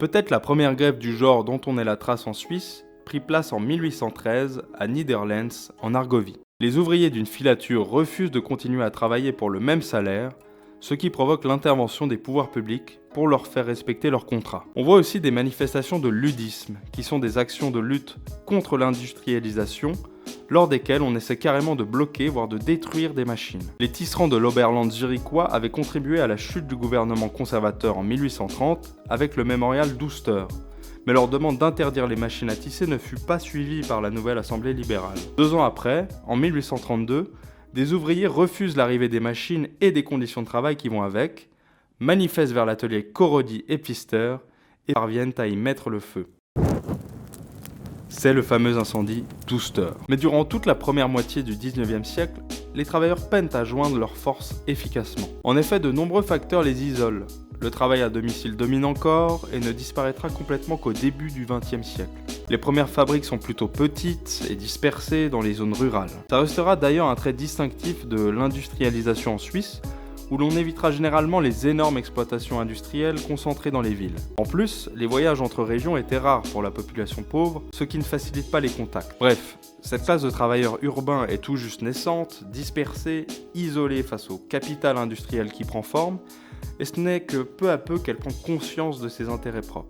Peut-être la première grève du genre dont on ait la trace en Suisse prit place en 1813 à Niederlens, en Argovie. Les ouvriers d'une filature refusent de continuer à travailler pour le même salaire, ce qui provoque l'intervention des pouvoirs publics pour leur faire respecter leur contrat. On voit aussi des manifestations de ludisme, qui sont des actions de lutte contre l'industrialisation, lors desquelles on essaie carrément de bloquer, voire de détruire des machines. Les tisserands de l'Oberland zurichois avaient contribué à la chute du gouvernement conservateur en 1830 avec le mémorial d'Uster, mais leur demande d'interdire les machines à tisser ne fut pas suivie par la nouvelle assemblée libérale. 2 ans après, en 1832, des ouvriers refusent l'arrivée des machines et des conditions de travail qui vont avec, manifestent vers l'atelier Korody et Pfister et parviennent à y mettre le feu. C'est le fameux incendie d'Uster. Mais durant toute la première moitié du 19e siècle, les travailleurs peinent à joindre leurs forces efficacement. En effet, de nombreux facteurs les isolent. Le travail à domicile domine encore et ne disparaîtra complètement qu'au début du XXe siècle. Les premières fabriques sont plutôt petites et dispersées dans les zones rurales. Ça restera d'ailleurs un trait distinctif de l'industrialisation en Suisse, où l'on évitera généralement les énormes exploitations industrielles concentrées dans les villes. En plus, les voyages entre régions étaient rares pour la population pauvre, ce qui ne facilite pas les contacts. Bref, cette classe de travailleurs urbains est tout juste naissante, dispersée, isolée face au capital industriel qui prend forme, et ce n'est que peu à peu qu'elle prend conscience de ses intérêts propres.